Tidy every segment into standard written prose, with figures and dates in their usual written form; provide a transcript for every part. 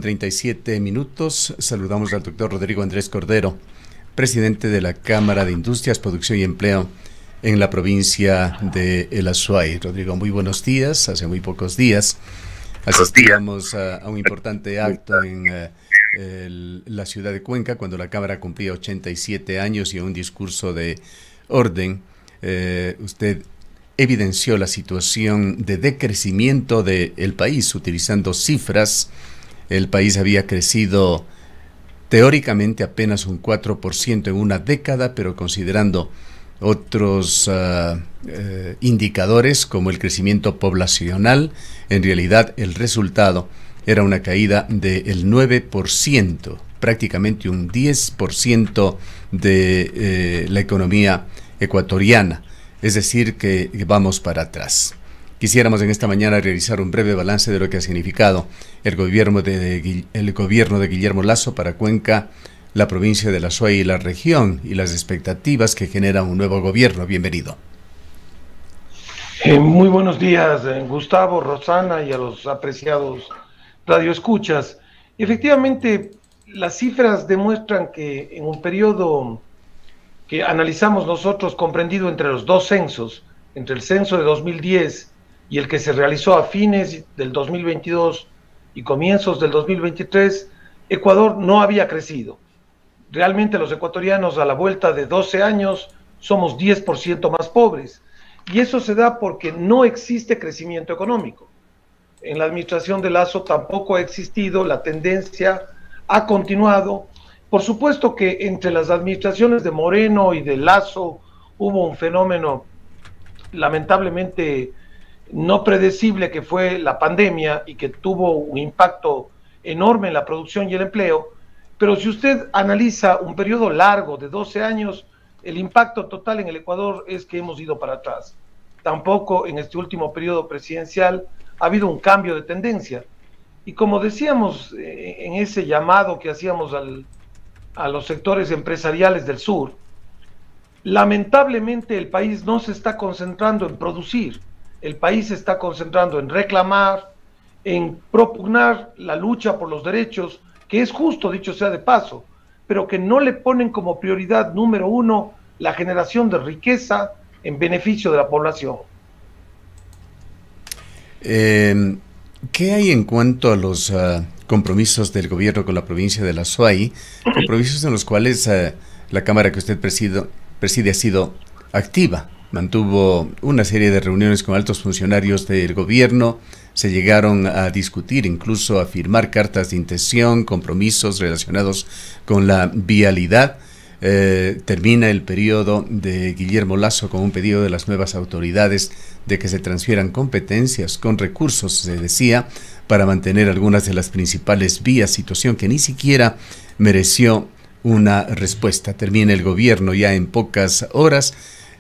6:37. Saludamos al doctor Rodrigo Andrés Cordero, presidente de la Cámara de Industrias, Producción y Empleo en la provincia de El Azuay. Rodrigo, muy buenos días. Hace muy pocos días asistíamos a un importante acto en la ciudad de Cuenca, cuando la Cámara cumplía 87 años, y en un discurso de orden, usted evidenció la situación de decrecimiento del país, utilizando cifras. El país había crecido teóricamente apenas un 4% en una década, pero considerando otros indicadores como el crecimiento poblacional, en realidad el resultado era una caída del 9%, prácticamente un 10% de la economía ecuatoriana. Es decir, que vamos para atrás. Quisiéramos en esta mañana realizar un breve balance de lo que ha significado el gobierno de Guillermo Lasso para Cuenca, la provincia de El Azuay y la región, y las expectativas que genera un nuevo gobierno. Bienvenido. Muy buenos días, Gustavo, Rosana y a los apreciados radioescuchas. Efectivamente, las cifras demuestran que en un periodo que analizamos nosotros, comprendido entre los dos censos, entre el censo de 2010 y el que se realizó a fines del 2022 y comienzos del 2023, Ecuador no había crecido. Realmente los ecuatorianos, a la vuelta de 12 años, somos 10% más pobres. Y eso se da porque no existe crecimiento económico. En la administración de Lasso tampoco ha existido, la tendencia ha continuado. Por supuesto que entre las administraciones de Moreno y de Lasso hubo un fenómeno lamentablemente no predecible, que fue la pandemia, y que tuvo un impacto enorme en la producción y el empleo. Pero si usted analiza un periodo largo de 12 años, el impacto total en el Ecuador es que hemos ido para atrás. Tampoco en este último periodo presidencial ha habido un cambio de tendencia. Y como decíamos en ese llamado que hacíamos a los sectores empresariales del sur, lamentablemente el país no se está concentrando en producir, el país se está concentrando en reclamar, en propugnar la lucha por los derechos, que es justo, dicho sea de paso, pero que no le ponen como prioridad número uno la generación de riqueza en beneficio de la población. ¿Qué hay en cuanto a los compromisos del gobierno con la provincia de El Azuay? Compromisos en los cuales la Cámara que usted preside ha sido activa. Mantuvo una serie de reuniones con altos funcionarios del gobierno, se llegaron a discutir, incluso a firmar cartas de intención, compromisos relacionados con la vialidad. Termina el periodo de Guillermo Lasso con un pedido de las nuevas autoridades de que se transfieran competencias con recursos, se decía, para mantener algunas de las principales vías, situación que ni siquiera mereció una respuesta. Termina el gobierno ya en pocas horas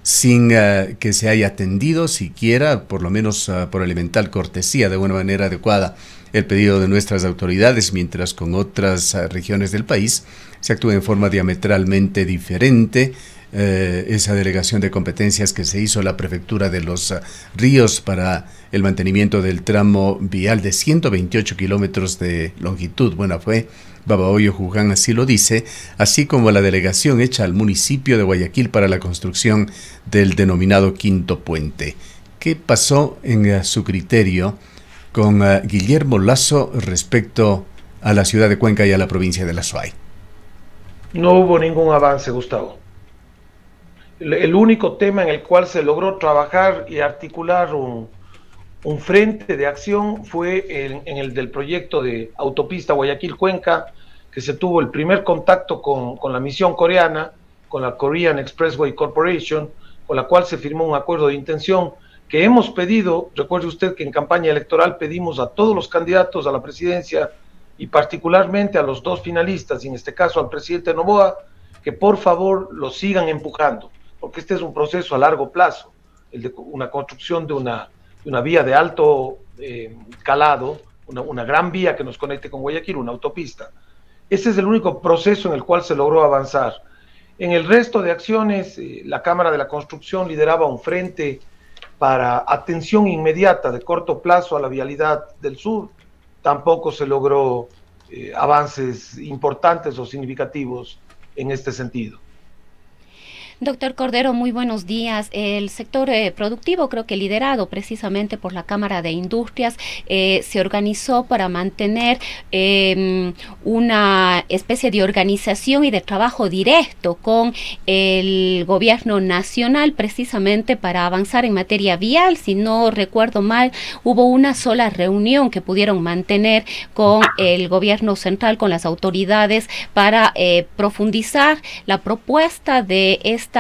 sin que se haya atendido siquiera, por lo menos por elemental cortesía, de una manera adecuada, el pedido de nuestras autoridades, mientras con otras regiones del país se actúa en forma diametralmente diferente. Esa delegación de competencias que se hizo a la Prefectura de Los Ríos para el mantenimiento del tramo vial de 128 kilómetros de longitud, bueno, fue Babahoyo, Juján, así lo dice, así como la delegación hecha al municipio de Guayaquil para la construcción del denominado Quinto Puente. ¿Qué pasó en su criterio con Guillermo Lasso respecto a la ciudad de Cuenca y a la provincia de El Azuay? No hubo ningún avance, Gustavo. El único tema en el cual se logró trabajar y articular un frente de acción fue en el del proyecto de autopista Guayaquil-Cuenca, que se tuvo el primer contacto con la misión coreana, con la Korean Expressway Corporation, con la cual se firmó un acuerdo de intención que hemos pedido. Recuerde usted que en campaña electoral pedimos a todos los candidatos a la presidencia y particularmente a los dos finalistas, y en este caso al presidente Noboa, que por favor lo sigan empujando, porque este es un proceso a largo plazo, el de una construcción de una vía de alto calado, una gran vía que nos conecte con Guayaquil, una autopista. Ese es el único proceso en el cual se logró avanzar. En el resto de acciones, la Cámara de la Construcción lideraba un frente para atención inmediata de corto plazo a la vialidad del sur. Tampoco se logró avances importantes o significativos en este sentido. Doctor Cordero, muy buenos días. El sector productivo, creo que liderado precisamente por la Cámara de Industrias, se organizó para mantener una especie de organización y de trabajo directo con el gobierno nacional, precisamente para avanzar en materia vial. Si no recuerdo mal, hubo una sola reunión que pudieron mantener con el gobierno central, con las autoridades, para profundizar la propuesta de esta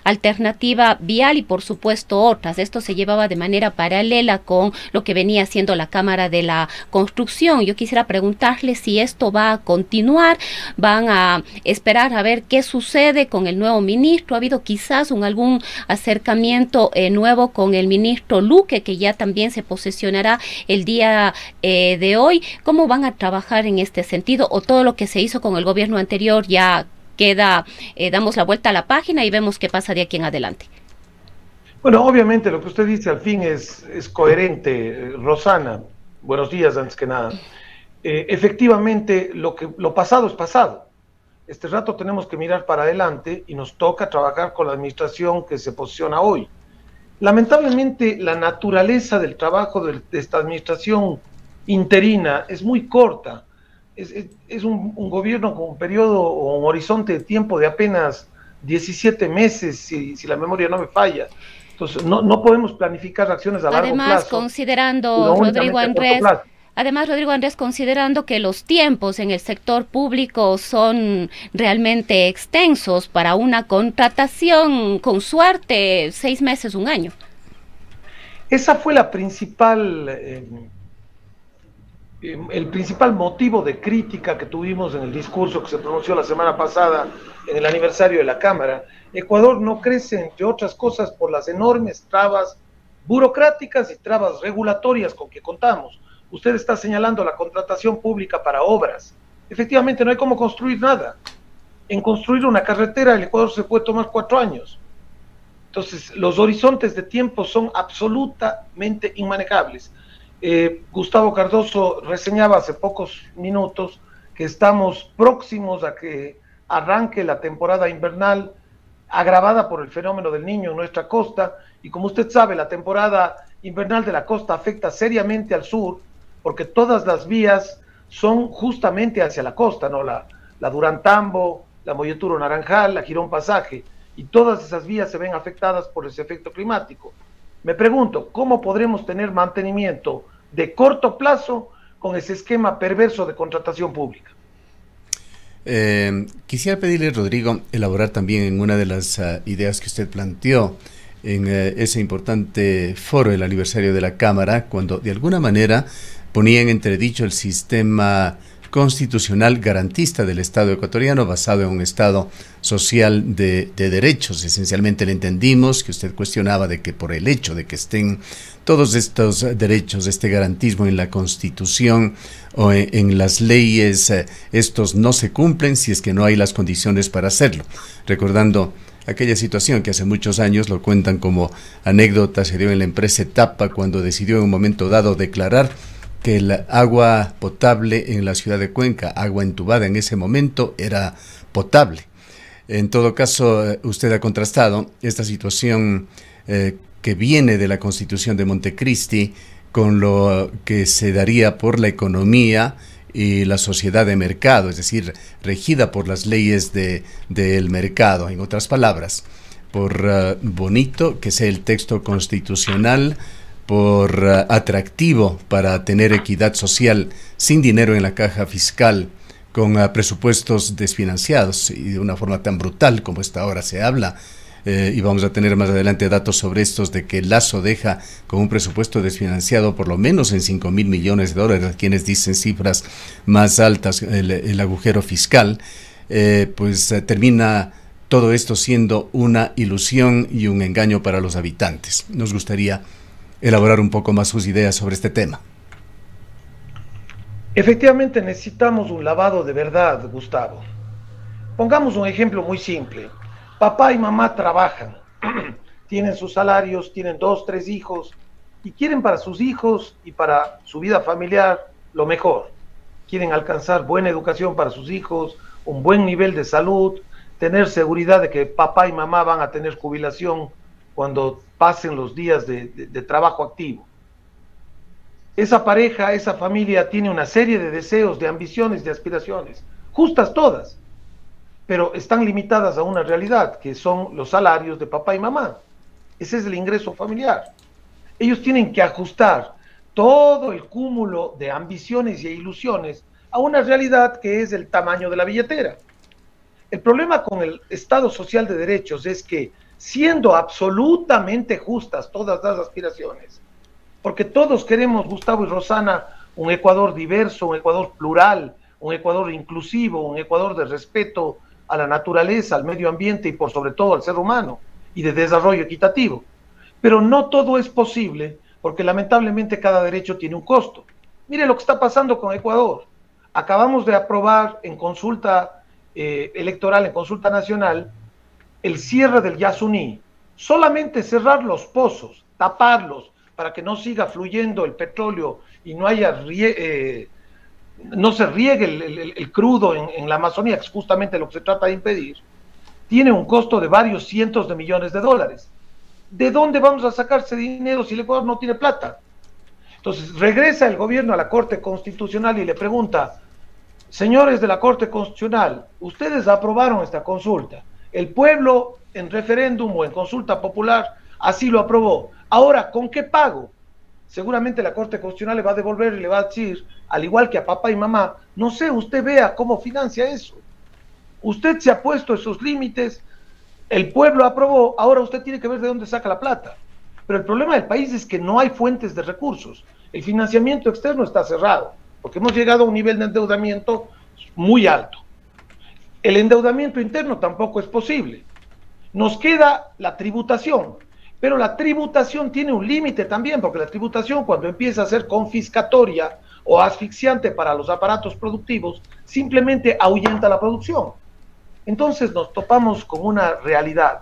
alternativa vial y por supuesto otras. Esto se llevaba de manera paralela con lo que venía haciendo la Cámara de la Construcción. Yo quisiera preguntarle si esto va a continuar, van a esperar a ver qué sucede con el nuevo ministro. Ha habido quizás algún acercamiento nuevo con el ministro Luque, que ya también se posesionará el día de hoy. ¿Cómo van a trabajar en este sentido? ¿O todo lo que se hizo con el gobierno anterior ya queda, damos la vuelta a la página y vemos qué pasa de aquí en adelante? Bueno, obviamente lo que usted dice al fin es coherente, Rosana. Buenos días, antes que nada. Efectivamente, lo pasado es pasado. Este rato tenemos que mirar para adelante y nos toca trabajar con la administración que se posiciona hoy. Lamentablemente, la naturaleza del trabajo de esta administración interina es muy corta. Es un gobierno con un periodo o un horizonte de tiempo de apenas 17 meses, si la memoria no me falla. Entonces, no podemos planificar acciones a largo plazo. Además, Rodrigo Andrés, considerando que los tiempos en el sector público son realmente extensos para una contratación, con suerte, 6 meses, 1 año. Esa fue la principal... el principal motivo de crítica que tuvimos en el discurso que se pronunció la semana pasada en el aniversario de la Cámara. Ecuador no crece, entre otras cosas, por las enormes trabas burocráticas y trabas regulatorias con que contamos. Usted está señalando la contratación pública para obras. Efectivamente, no hay cómo construir nada. En construir una carretera, el Ecuador se puede tomar 4 años. Entonces, los horizontes de tiempo son absolutamente inmanejables. Gustavo Cardoso reseñaba hace pocos minutos que estamos próximos a que arranque la temporada invernal, agravada por el fenómeno del Niño en nuestra costa, y como usted sabe, la temporada invernal de la costa afecta seriamente al sur, porque todas las vías son justamente hacia la costa, ¿no? La Durán-Tambo, la Moyeturo-Naranjal, la Girón-Pasaje, y todas esas vías se ven afectadas por ese efecto climático. Me pregunto, ¿cómo podremos tener mantenimiento de corto plazo con ese esquema perverso de contratación pública? Quisiera pedirle, Rodrigo, elaborar también en una de las ideas que usted planteó en ese importante foro, el aniversario de la Cámara, cuando de alguna manera ponía en entredicho el sistema constitucional garantista del Estado ecuatoriano, basado en un Estado social de derechos. Esencialmente le entendimos que usted cuestionaba de que por el hecho de que estén todos estos derechos, este garantismo en la Constitución o en las leyes, estos no se cumplen si es que no hay las condiciones para hacerlo. Recordando aquella situación que hace muchos años, lo cuentan como anécdota, se dio en la empresa Etapa cuando decidió en un momento dado declarar que el agua potable en la ciudad de Cuenca, agua entubada en ese momento, era potable. En todo caso, usted ha contrastado esta situación que viene de la Constitución de Montecristi con lo que se daría por la economía y la sociedad de mercado, es decir, regida por las leyes del mercado. En otras palabras, por bonito que sea el texto constitucional, por atractivo para tener equidad social, sin dinero en la caja fiscal, con presupuestos desfinanciados y de una forma tan brutal como esta hora se habla, y vamos a tener más adelante datos sobre estos, de que Lazo deja con un presupuesto desfinanciado por lo menos en $5.000 millones, quienes dicen cifras más altas, el agujero fiscal, pues termina todo esto siendo una ilusión y un engaño para los habitantes. Nos gustaría elaborar un poco más sus ideas sobre este tema. Efectivamente necesitamos un lavado de verdad, Gustavo. Pongamos un ejemplo muy simple. Papá y mamá trabajan, tienen sus salarios, tienen 2, 3 hijos y quieren para sus hijos y para su vida familiar lo mejor. quieren alcanzar buena educación para sus hijos, un buen nivel de salud, tener seguridad de que papá y mamá van a tener jubilación cuando pasen los días de trabajo activo. Esa pareja, esa familia tiene una serie de deseos, de ambiciones, de aspiraciones, justas todas, pero están limitadas a una realidad, que son los salarios de papá y mamá. Ese es el ingreso familiar. Ellos tienen que ajustar todo el cúmulo de ambiciones y ilusiones a una realidad que es el tamaño de la billetera. El problema con el Estado social de derechos es que, siendo absolutamente justas todas las aspiraciones, porque todos queremos, Gustavo y Rosana, un Ecuador diverso, un Ecuador plural, un Ecuador inclusivo, un Ecuador de respeto a la naturaleza, al medio ambiente y por sobre todo al ser humano, y de desarrollo equitativo. Pero no todo es posible, porque lamentablemente cada derecho tiene un costo. Mire lo que está pasando con Ecuador. Acabamos de aprobar en consulta electoral, en consulta nacional, el cierre del Yasuní. Solamente cerrar los pozos, taparlos, para que no siga fluyendo el petróleo y no haya no se riegue el crudo en la Amazonía, que es justamente lo que se trata de impedir, tiene un costo de varios cientos de millones de dólares. ¿De dónde vamos a sacar ese dinero si el Ecuador no tiene plata? Entonces regresa el gobierno a la Corte Constitucional y le pregunta: señores de la Corte Constitucional, ustedes aprobaron esta consulta, el pueblo en referéndum o en consulta popular así lo aprobó, ahora ¿con qué pago? Seguramente la Corte Constitucional le va a devolver y le va a decir, al igual que a papá y mamá: no sé, usted vea cómo financia eso, usted se ha puesto esos límites, el pueblo aprobó, ahora usted tiene que ver de dónde saca la plata. Pero el problema del país es que no hay fuentes de recursos, el financiamiento externo está cerrado, porque hemos llegado a un nivel de endeudamiento muy alto. El endeudamiento interno tampoco es posible. Nos queda la tributación, pero la tributación tiene un límite también, porque la tributación, cuando empieza a ser confiscatoria o asfixiante para los aparatos productivos, simplemente ahuyenta la producción. Entonces nos topamos con una realidad.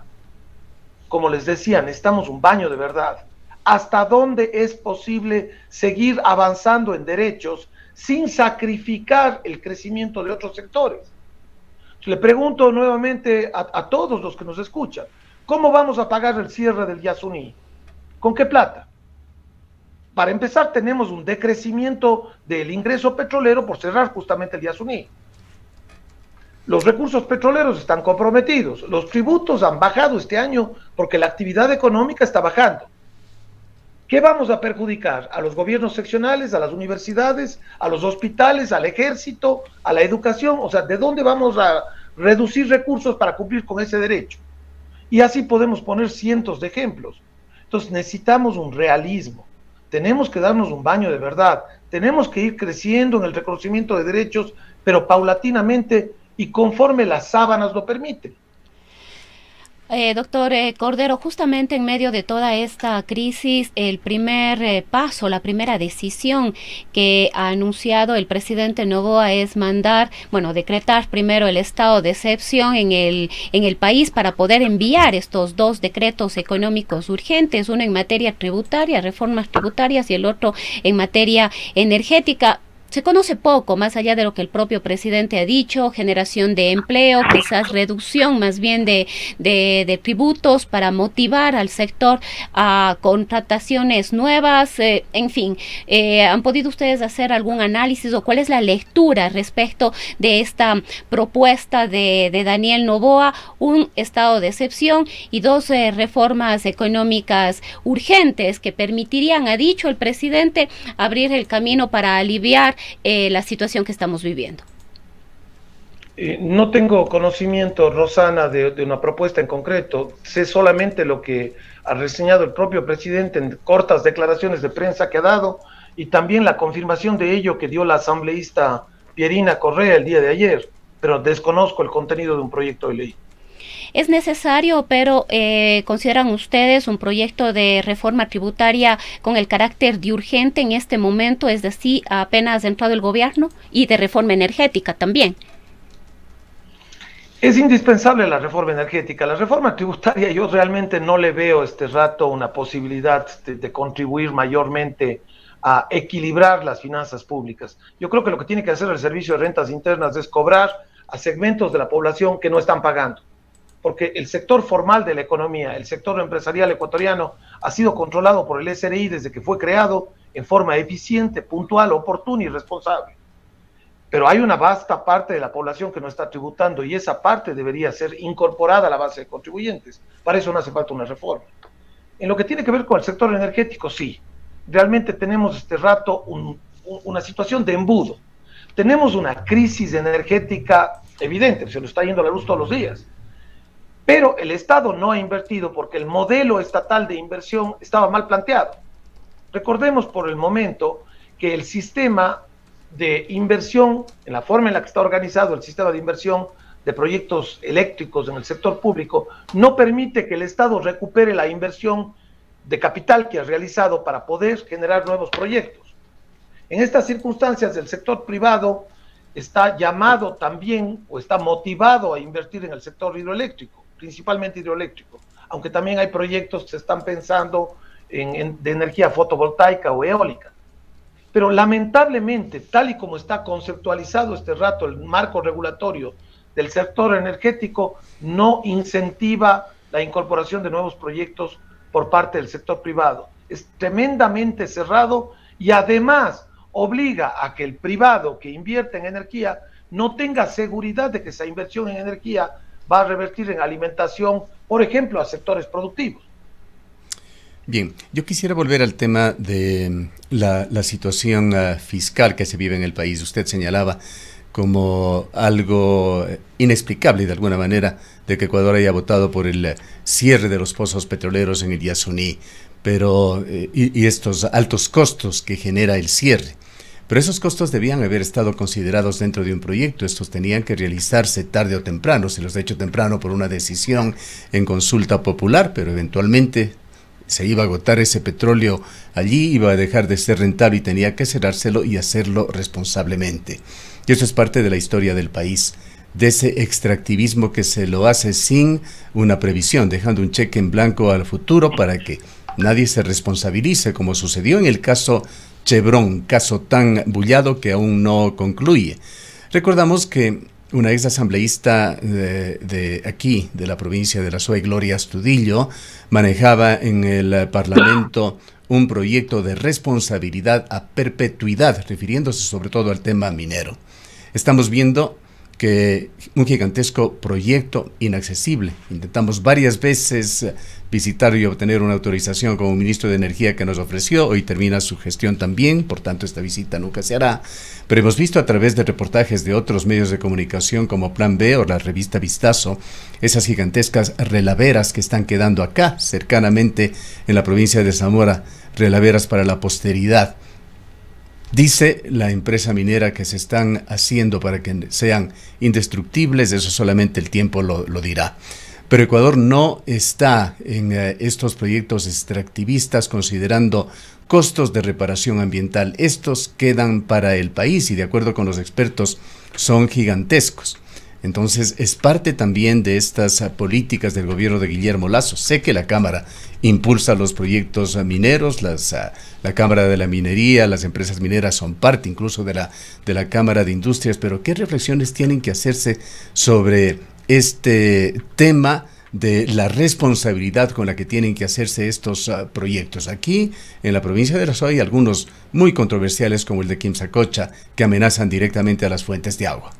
Como les decía, necesitamos un baño de verdad. ¿Hasta dónde es posible seguir avanzando en derechos sin sacrificar el crecimiento de otros sectores? Le pregunto nuevamente a todos los que nos escuchan: ¿cómo vamos a pagar el cierre del Yasuní? ¿Con qué plata? Para empezar, tenemos un decrecimiento del ingreso petrolero por cerrar justamente el Yasuní. Los recursos petroleros están comprometidos, los tributos han bajado este año porque la actividad económica está bajando. ¿Qué vamos a perjudicar? A los gobiernos seccionales, a las universidades, a los hospitales, al ejército, a la educación. O sea, ¿de dónde vamos a reducir recursos para cumplir con ese derecho? Y así podemos poner cientos de ejemplos. Entonces necesitamos un realismo, tenemos que darnos un baño de verdad, tenemos que ir creciendo en el reconocimiento de derechos, pero paulatinamente y conforme las sábanas lo permiten. Doctor Cordero, justamente en medio de toda esta crisis, el primer paso, la primera decisión que ha anunciado el presidente Noboa es decretar primero el estado de excepción en el país para poder enviar estos dos decretos económicos urgentes, uno en materia tributaria, reformas tributarias, y el otro en materia energética. Se conoce poco, más allá de lo que el propio presidente ha dicho: generación de empleo, quizás reducción más bien de tributos para motivar al sector a contrataciones nuevas, en fin. ¿Han podido ustedes hacer algún análisis o cuál es la lectura respecto de esta propuesta de Daniel Noboa? Un estado de excepción y dos reformas económicas urgentes que permitirían, ha dicho el presidente, abrir el camino para aliviar la situación que estamos viviendo. No tengo conocimiento, Rosana, de una propuesta en concreto. Sé solamente lo que ha reseñado el propio presidente en cortas declaraciones de prensa que ha dado, y también la confirmación de ello que dio la asambleísta Pierina Correa el día de ayer, pero desconozco el contenido de un proyecto de ley. Es necesario, pero ¿consideran ustedes un proyecto de reforma tributaria con el carácter de urgente en este momento, es decir, apenas entrado el gobierno, y de reforma energética también? Es indispensable la reforma energética. La reforma tributaria, yo realmente no le veo este rato una posibilidad de contribuir mayormente a equilibrar las finanzas públicas. Yo creo que lo que tiene que hacer el Servicio de Rentas Internas es cobrar a segmentos de la población que no están pagando, porque el sector formal de la economía, el sector empresarial ecuatoriano, ha sido controlado por el SRI desde que fue creado en forma eficiente, puntual, oportuna y responsable. Pero hay una vasta parte de la población que no está tributando y esa parte debería ser incorporada a la base de contribuyentes. Para eso no hace falta una reforma. En lo que tiene que ver con el sector energético, sí. Realmente tenemos este rato una situación de embudo. Tenemos una crisis energética evidente, se lo está yendo a la luz todos los días. Pero el Estado no ha invertido porque el modelo estatal de inversión estaba mal planteado. Recordemos por el momento que el sistema de inversión, en la forma en la que está organizado el sistema de inversión de proyectos eléctricos en el sector público, no permite que el Estado recupere la inversión de capital que ha realizado para poder generar nuevos proyectos. En estas circunstancias, el sector privado está llamado también o está motivado a invertir en el sector hidroeléctrico, principalmente hidroeléctrico, aunque también hay proyectos que se están pensando de energía fotovoltaica o eólica. Pero lamentablemente, tal y como está conceptualizado este rato el marco regulatorio del sector energético, no incentiva la incorporación de nuevos proyectos por parte del sector privado. Es tremendamente cerrado y además obliga a que el privado que invierte en energía no tenga seguridad de que esa inversión en energía va a revertir en alimentación, por ejemplo, a sectores productivos. Bien, yo quisiera volver al tema de la situación fiscal que se vive en el país. Usted señalaba como algo inexplicable de alguna manera de que Ecuador haya votado por el cierre de los pozos petroleros en el Yasuní, pero y estos altos costos que genera el cierre. Pero esos costos debían haber estado considerados dentro de un proyecto. Estos tenían que realizarse tarde o temprano. Se los ha hecho temprano por una decisión en consulta popular, pero eventualmente se iba a agotar ese petróleo allí, iba a dejar de ser rentable y tenía que cerrárselo y hacerlo responsablemente. Y eso es parte de la historia del país, de ese extractivismo que se lo hace sin una previsión, dejando un cheque en blanco al futuro para que nadie se responsabilice, como sucedió en el caso Chevron, caso tan bullado que aún no concluye. Recordamos que una ex asambleísta de aquí, de la provincia de la Suay, Gloria Astudillo, manejaba en el Parlamento un proyecto de responsabilidad a perpetuidad, refiriéndose sobre todo al tema minero. Estamos viendo que un gigantesco proyecto inaccesible. Intentamos varias veces visitar y obtener una autorización como ministro de Energía que nos ofreció. Hoy termina su gestión también, por tanto esta visita nunca se hará. Pero hemos visto a través de reportajes de otros medios de comunicación como Plan B o la revista Vistazo, esas gigantescas relaveras que están quedando acá, cercanamente en la provincia de Zamora, relaveras para la posteridad. Dice la empresa minera que se están haciendo para que sean indestructibles, eso solamente el tiempo lo dirá. Pero Ecuador no está en estos proyectos extractivistas considerando costos de reparación ambiental. Estos quedan para el país y de acuerdo con los expertos son gigantescos. Entonces es parte también de estas políticas del gobierno de Guillermo Lasso. Sé que la Cámara impulsa los proyectos mineros, la Cámara de la Minería, las empresas mineras son parte incluso de la Cámara de Industrias, pero ¿qué reflexiones tienen que hacerse sobre este tema de la responsabilidad con la que tienen que hacerse estos proyectos? Aquí en la provincia de La Suay hay algunos muy controversiales como el de Quimsacocha que amenazan directamente a las fuentes de agua.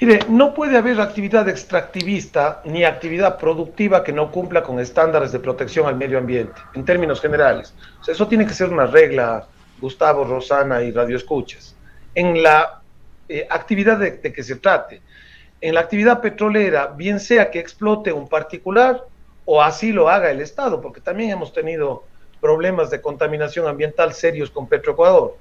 Mire, no puede haber actividad extractivista ni actividad productiva que no cumpla con estándares de protección al medio ambiente, en términos generales. O sea, eso tiene que ser una regla, Gustavo, Rosana y Radio Escuchas. En la actividad de que se trate, en la actividad petrolera, bien sea que explote un particular o así lo haga el Estado, porque también hemos tenido problemas de contaminación ambiental serios con Petroecuador.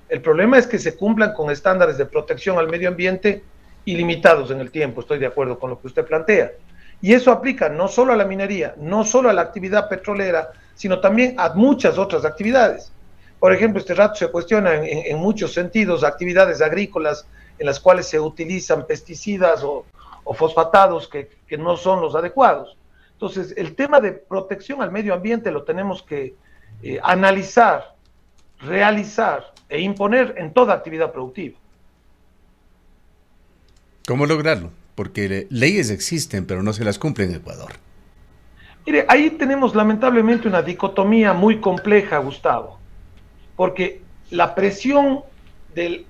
El problema es que se cumplan con estándares de protección al medio ambiente ilimitados en el tiempo, estoy de acuerdo con lo que usted plantea. Y eso aplica no solo a la minería, no solo a la actividad petrolera, sino también a muchas otras actividades. Por ejemplo, este rato se cuestiona en muchos sentidos actividades agrícolas en las cuales se utilizan pesticidas o fosfatados que no son los adecuados. Entonces, el tema de protección al medio ambiente lo tenemos que analizar realizar e imponer en toda actividad productiva. ¿Cómo lograrlo? Porque leyes existen, pero no se las cumple en Ecuador. Mire, ahí tenemos lamentablemente una dicotomía muy compleja, Gustavo, porque la presión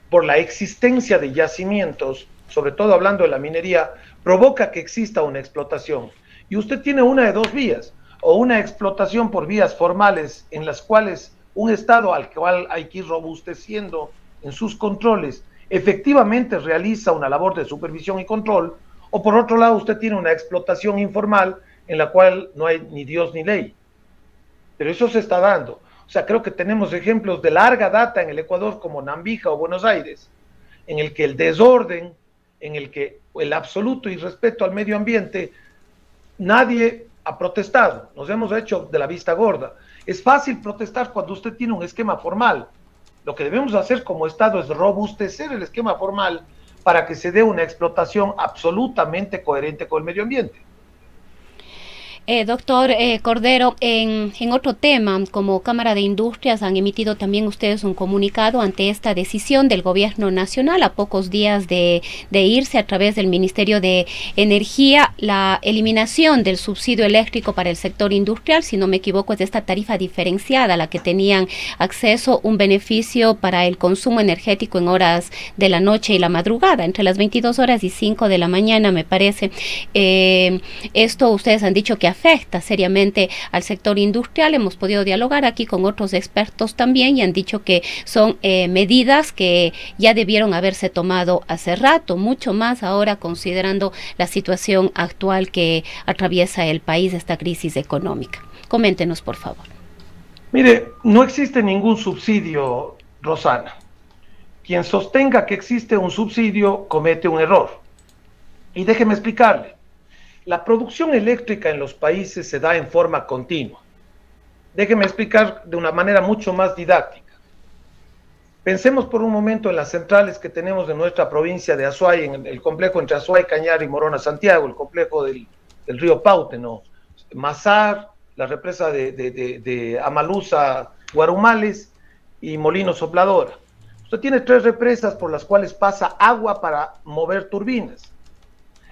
por la existencia de yacimientos, sobre todo hablando de la minería, provoca que exista una explotación. Y usted tiene una de dos vías, o una explotación por vías formales en las cuales un Estado al cual hay que ir robusteciendo en sus controles efectivamente realiza una labor de supervisión y control, o por otro lado usted tiene una explotación informal en la cual no hay ni Dios ni ley. Pero eso se está dando. O sea, creo que tenemos ejemplos de larga data en el Ecuador como Nambija o Buenos Aires, en el que el desorden, en el que el absoluto irrespeto al medio ambiente, nadie ha protestado, nos hemos hecho de la vista gorda. Es fácil protestar cuando usted tiene un esquema formal. Lo que debemos hacer como Estado es robustecer el esquema formal para que se dé una explotación absolutamente coherente con el medio ambiente. Doctor Cordero, en otro tema, como Cámara de Industrias han emitido también ustedes un comunicado ante esta decisión del Gobierno Nacional a pocos días de irse a través del Ministerio de Energía, la eliminación del subsidio eléctrico para el sector industrial, si no me equivoco, es de esta tarifa diferenciada a la que tenían acceso, un beneficio para el consumo energético en horas de la noche y la madrugada, entre las 22 horas y 5 de la mañana, me parece. Esto ustedes han dicho que afecta seriamente al sector industrial. Hemos podido dialogar aquí con otros expertos también y han dicho que son medidas que ya debieron haberse tomado hace rato, mucho más ahora considerando la situación actual que atraviesa el país, esta crisis económica. Coméntenos, por favor. Mire, no existe ningún subsidio, Rosana. Quien sostenga que existe un subsidio comete un error. Y déjeme explicarle. La producción eléctrica en los países se da en forma continua. Déjeme explicar de una manera mucho más didáctica. Pensemos por un momento en las centrales que tenemos en nuestra provincia de Azuay, en el complejo entre Azuay, Cañar y Morona, Santiago, el complejo del río Paute, ¿no? Mazar, la represa de Amaluza, Guarumales y Molino Sopladora. Usted tiene 3 represas por las cuales pasa agua para mover turbinas.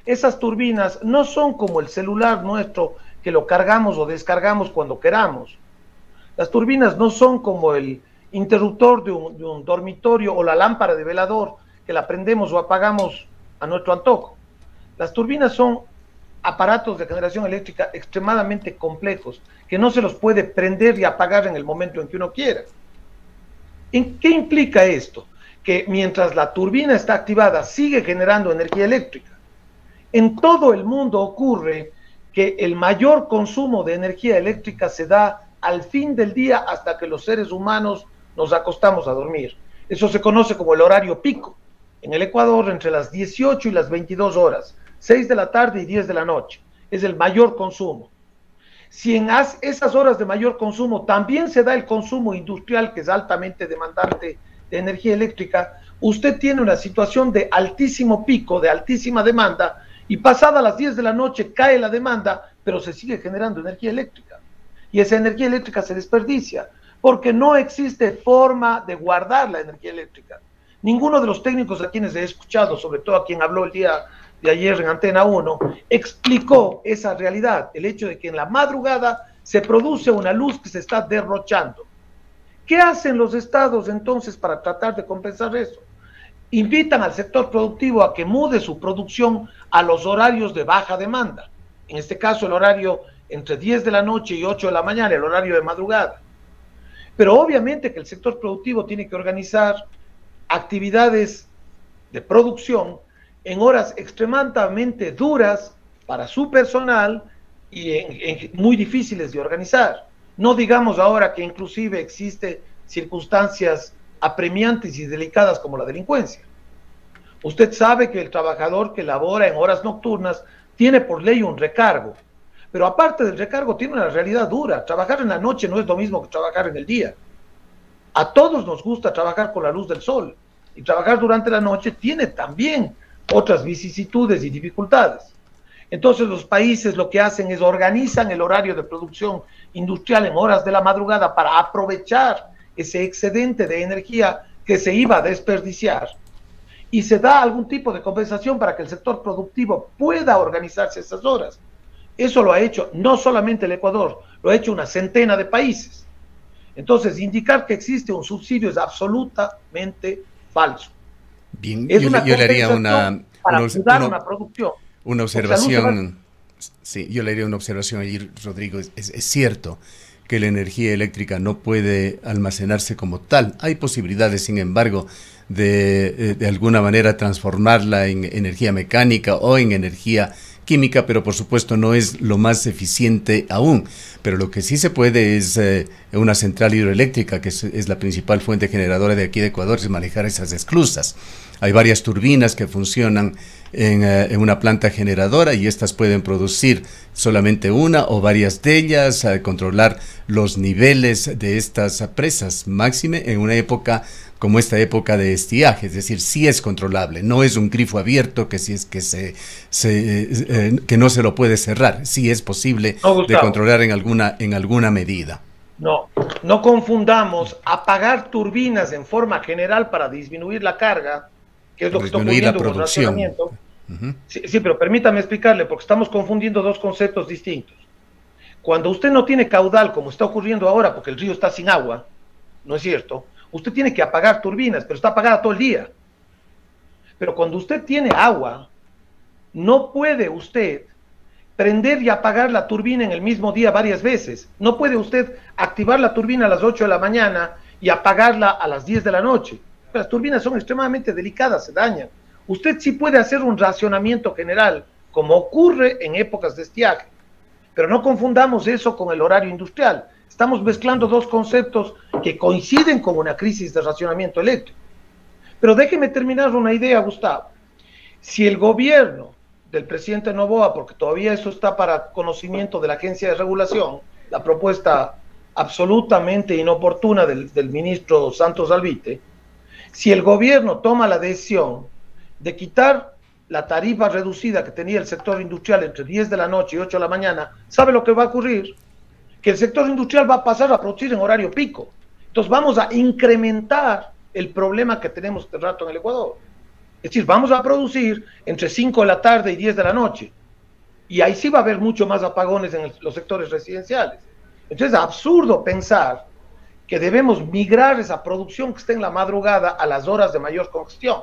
Esas turbinas no son como el celular nuestro que lo cargamos o descargamos cuando queramos. Las turbinas no son como el interruptor de un dormitorio o la lámpara de velador que la prendemos o apagamos a nuestro antojo. Las turbinas son aparatos de generación eléctrica extremadamente complejos que no se los puede prender y apagar en el momento en que uno quiera. ¿En qué implica esto? Que mientras la turbina está activada sigue generando energía eléctrica. En todo el mundo ocurre que el mayor consumo de energía eléctrica se da al fin del día hasta que los seres humanos nos acostamos a dormir. Eso se conoce como el horario pico. En el Ecuador, entre las 18 y las 22 horas, 6 de la tarde y 10 de la noche, es el mayor consumo. Si en esas horas de mayor consumo también se da el consumo industrial, que es altamente demandante de energía eléctrica, usted tiene una situación de altísimo pico, de altísima demanda, y pasada las 10 de la noche cae la demanda, pero se sigue generando energía eléctrica. Y esa energía eléctrica se desperdicia, porque no existe forma de guardar la energía eléctrica. Ninguno de los técnicos a quienes he escuchado, sobre todo a quien habló el día de ayer en Antena 1, explicó esa realidad, el hecho de que en la madrugada se produce una luz que se está derrochando. ¿Qué hacen los estados entonces para tratar de compensar eso? Invitan al sector productivo a que mude su producción a los horarios de baja demanda. En este caso, el horario entre 10 de la noche y 8 de la mañana, el horario de madrugada. Pero obviamente que el sector productivo tiene que organizar actividades de producción en horas extremadamente duras para su personal y muy difíciles de organizar. No digamos ahora que inclusive existe circunstancias apremiantes y delicadas como la delincuencia. Usted sabe que el trabajador que labora en horas nocturnas tiene por ley un recargo, pero aparte del recargo tiene una realidad dura. Trabajar en la noche no es lo mismo que trabajar en el día. A todos nos gusta trabajar con la luz del sol, y trabajar durante la noche tiene también otras vicisitudes y dificultades. Entonces los países lo que hacen es organizan el horario de producción industrial en horas de la madrugada para aprovechar ese excedente de energía que se iba a desperdiciar y se da algún tipo de compensación para que el sector productivo pueda organizarse esas horas. Eso lo ha hecho no solamente el Ecuador, lo ha hecho una centena de países. Entonces, indicar que existe un subsidio es absolutamente falso. Bien, yo le haría para ayudar a una producción. Una observación. Sí, yo le haría una observación allí, Rodrigo. Es cierto que la energía eléctrica no puede almacenarse como tal. Hay posibilidades, sin embargo, de alguna manera transformarla en energía mecánica o en energía química, pero por supuesto no es lo más eficiente aún. Pero lo que sí se puede es una central hidroeléctrica, que es la principal fuente generadora de aquí de Ecuador, es manejar esas esclusas. Hay varias turbinas que funcionan en una planta generadora y estas pueden producir solamente una o varias de ellas, controlar los niveles de estas presas, máxime en una época como esta época de estiaje, es decir, sí es controlable, no es un grifo abierto que si es que que no se lo puede cerrar, sí es posible de controlar en alguna medida. No confundamos apagar turbinas en forma general para disminuir la carga, que es lo que está ocurriendo con el racionamiento. Sí, pero permítame explicarle, porque estamos confundiendo dos conceptos distintos. Cuando usted no tiene caudal, como está ocurriendo ahora, porque el río está sin agua, ¿no es cierto? Usted tiene que apagar turbinas, pero está apagada todo el día. Pero cuando usted tiene agua, no puede usted prender y apagar la turbina en el mismo día varias veces. No puede usted activar la turbina a las 8 de la mañana y apagarla a las 10 de la noche. Las turbinas son extremadamente delicadas, se dañan. Usted sí puede hacer un racionamiento general, como ocurre en épocas de estiaje, pero no confundamos eso con el horario industrial. Estamos mezclando dos conceptos que coinciden con una crisis de racionamiento eléctrico. Pero déjeme terminar una idea, Gustavo. Si el gobierno del presidente Noboa, porque todavía eso está para conocimiento de la agencia de regulación, la propuesta absolutamente inoportuna del ministro Santos Alvite, si el gobierno toma la decisión de quitar la tarifa reducida que tenía el sector industrial entre 10 de la noche y 8 de la mañana, ¿sabe lo que va a ocurrir? Que el sector industrial va a pasar a producir en horario pico. Entonces vamos a incrementar el problema que tenemos este rato en el Ecuador. Es decir, vamos a producir entre 5 de la tarde y 10 de la noche. Y ahí sí va a haber mucho más apagones en los sectores residenciales. Entonces es absurdo pensar que debemos migrar esa producción que está en la madrugada a las horas de mayor congestión.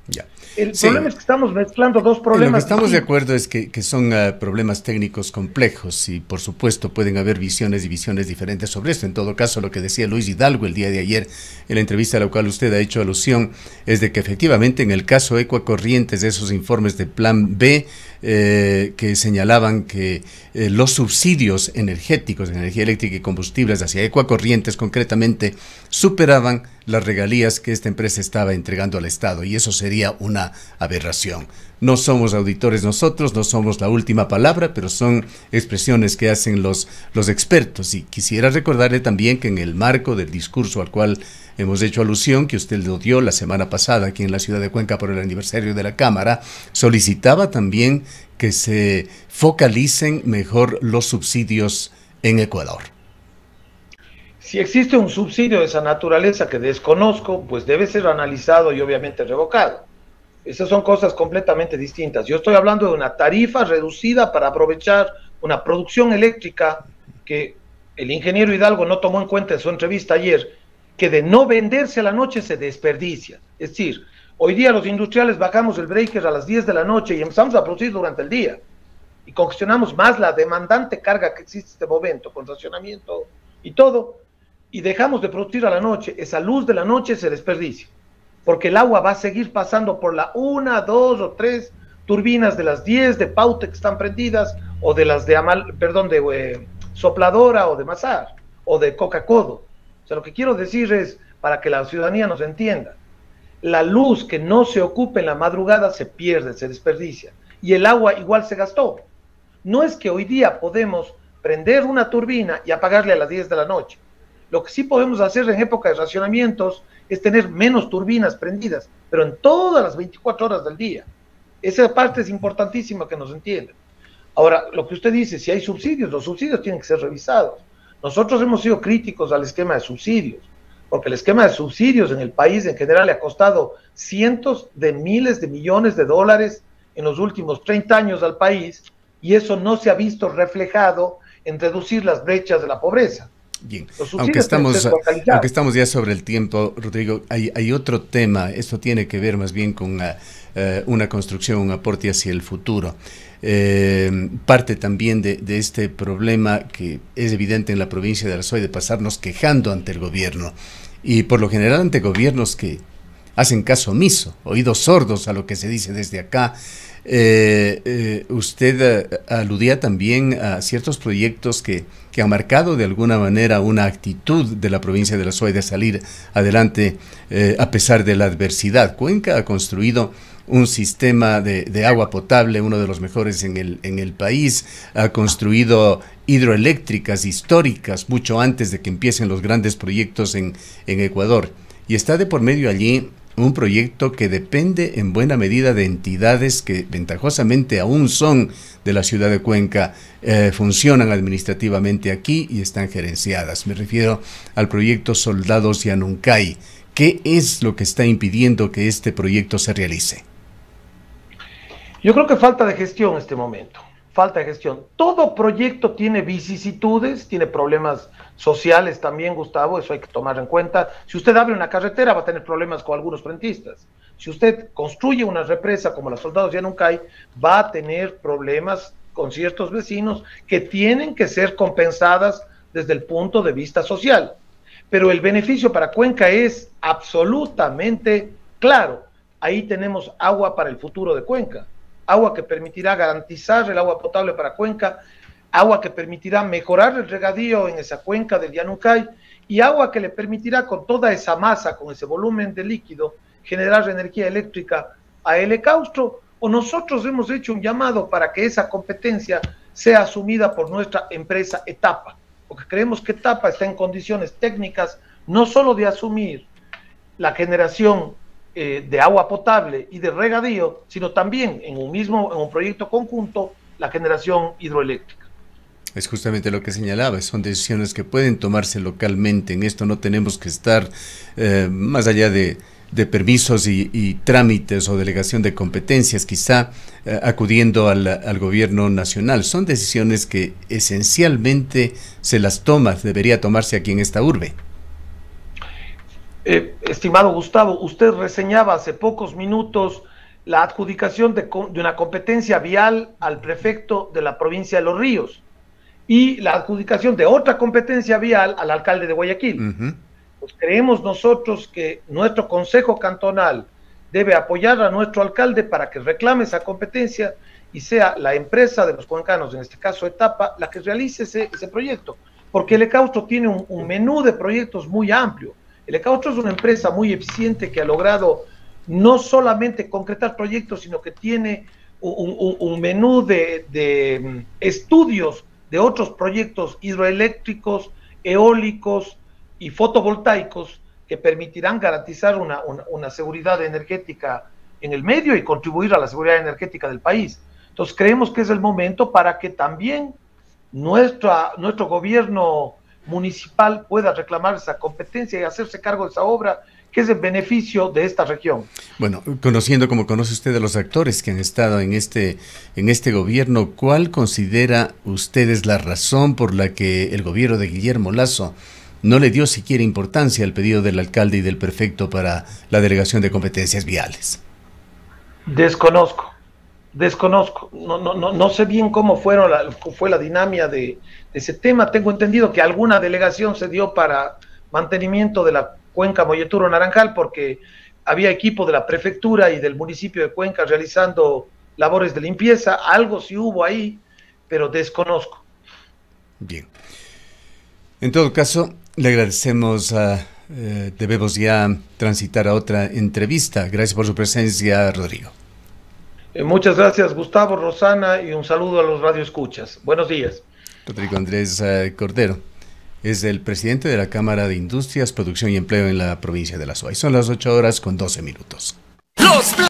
Ya. El problema es que estamos mezclando dos problemas. Lo que estamos de acuerdo es que son problemas técnicos complejos y por supuesto pueden haber visiones y visiones diferentes sobre esto. En todo caso, lo que decía Luis Hidalgo el día de ayer en la entrevista a la cual usted ha hecho alusión es de que efectivamente en el caso Ecuacorrientes, de esos informes de Plan B que señalaban que los subsidios energéticos de energía eléctrica y combustibles hacia Ecuacorrientes concretamente superaban las regalías que esta empresa estaba entregando al Estado, y eso sería una aberración. No somos auditores nosotros, no somos la última palabra, pero son expresiones que hacen los expertos. Y quisiera recordarle también que en el marco del discurso al cual hemos hecho alusión, que usted lo dio la semana pasada aquí en la ciudad de Cuenca por el aniversario de la Cámara, solicitaba también que se focalicen mejor los subsidios en Ecuador. Si existe un subsidio de esa naturaleza que desconozco, pues debe ser analizado y obviamente revocado. Esas son cosas completamente distintas. Yo estoy hablando de una tarifa reducida para aprovechar una producción eléctrica que el ingeniero Hidalgo no tomó en cuenta en su entrevista ayer, que de no venderse a la noche se desperdicia. Es decir, hoy día los industriales bajamos el breaker a las 10 de la noche y empezamos a producir durante el día. Y congestionamos más la demandante carga que existe en este momento, con racionamiento y todo, y dejamos de producir a la noche. Esa luz de la noche se desperdicia, porque el agua va a seguir pasando por la 1, 2 o 3 turbinas de las 10 de Paute que están prendidas, o de las de Sopladora, o de Mazar, o de Coca-Codo. O sea, lo que quiero decir es, para que la ciudadanía nos entienda, la luz que no se ocupe en la madrugada se pierde, se desperdicia, y el agua igual se gastó. No es que hoy día podemos prender una turbina y apagarle a las 10 de la noche. Lo que sí podemos hacer en época de racionamientos es tener menos turbinas prendidas, pero en todas las 24 horas del día. Esa parte es importantísima que nos entiendan. Ahora, lo que usted dice, si hay subsidios, los subsidios tienen que ser revisados. Nosotros hemos sido críticos al esquema de subsidios. porque el esquema de subsidios en el país en general le ha costado cientos de miles de millones de dólares en los últimos 30 años al país, y eso no se ha visto reflejado en reducir las brechas de la pobreza. Bien, aunque estamos ya sobre el tiempo, Rodrigo, hay otro tema. Esto tiene que ver más bien con una construcción, un aporte hacia el futuro. Parte también de este problema que es evidente en la provincia de la SOAY, de pasarnos quejando ante el gobierno, y por lo general ante gobiernos que hacen caso omiso, oídos sordos a lo que se dice desde acá. Usted aludía también a ciertos proyectos que han marcado de alguna manera una actitud de la provincia de la SOAY de salir adelante a pesar de la adversidad. Cuenca ha construido un sistema de agua potable, uno de los mejores en el país, ha construido hidroeléctricas históricas mucho antes de que empiecen los grandes proyectos en Ecuador, y está de por medio allí un proyecto que depende en buena medida de entidades que ventajosamente aún son de la ciudad de Cuenca, funcionan administrativamente aquí y están gerenciadas. Me refiero al proyecto Soldados Yanuncay. ¿Qué es lo que está impidiendo que este proyecto se realice? Yo creo que falta de gestión en este momento. Falta de gestión. Todo proyecto tiene vicisitudes, tiene problemas sociales también, Gustavo, eso hay que tomar en cuenta. Si usted abre una carretera va a tener problemas con algunos frentistas. Si usted construye una represa como la Soldados Yanuncay, va a tener problemas con ciertos vecinos que tienen que ser compensadas desde el punto de vista social. Pero el beneficio para Cuenca es absolutamente claro. Ahí tenemos agua para el futuro de Cuenca. Agua que permitirá garantizar el agua potable para Cuenca, agua que permitirá mejorar el regadío en esa cuenca del Yanuncay, y agua que le permitirá con toda esa masa, con ese volumen de líquido, generar energía eléctrica a Helecáustro. O nosotros hemos hecho un llamado para que esa competencia sea asumida por nuestra empresa Etapa, porque creemos que Etapa está en condiciones técnicas no solo de asumir la generación de agua potable y de regadío, sino también en un proyecto conjunto, la generación hidroeléctrica. Es justamente lo que señalaba, son decisiones que pueden tomarse localmente. En esto no tenemos que estar más allá de permisos y trámites o delegación de competencias, quizá acudiendo al gobierno nacional. Son decisiones que esencialmente debería tomarse aquí en esta urbe. Estimado Gustavo, usted reseñaba hace pocos minutos la adjudicación de una competencia vial al prefecto de la provincia de Los Ríos y la adjudicación de otra competencia vial al alcalde de Guayaquil. Pues creemos nosotros que nuestro Consejo Cantonal debe apoyar a nuestro alcalde para que reclame esa competencia y sea la empresa de los cuencanos, en este caso Etapa, la que realice ese proyecto, porque Helecáustro tiene un menú de proyectos muy amplio. Helecáustro es una empresa muy eficiente que ha logrado no solamente concretar proyectos, sino que tiene un menú de estudios de otros proyectos hidroeléctricos, eólicos y fotovoltaicos que permitirán garantizar una seguridad energética en el medio y contribuir a la seguridad energética del país. Entonces creemos que es el momento para que también nuestro gobierno municipal pueda reclamar esa competencia y hacerse cargo de esa obra que es el beneficio de esta región. Bueno, conociendo como conoce usted a los actores que han estado en este gobierno, ¿cuál considera ustedes la razón por la que el gobierno de Guillermo Lasso no le dio siquiera importancia al pedido del alcalde y del prefecto para la delegación de competencias viales? Desconozco. No sé bien cómo fue la dinámica de ese tema. Tengo entendido que alguna delegación se dio para mantenimiento de la cuenca Molleturo Naranjal, porque había equipo de la prefectura y del municipio de Cuenca realizando labores de limpieza. Algo sí hubo ahí, pero desconozco. Bien. En todo caso, le agradecemos. Debemos ya transitar a otra entrevista. Gracias por su presencia, Rodrigo. Muchas gracias, Gustavo, Rosana, y un saludo a los radioescuchas. Buenos días. Rodrigo Andrés Cordero es el presidente de la Cámara de Industrias, Producción y Empleo en la provincia de la SOAY. Son las 8:12 PM.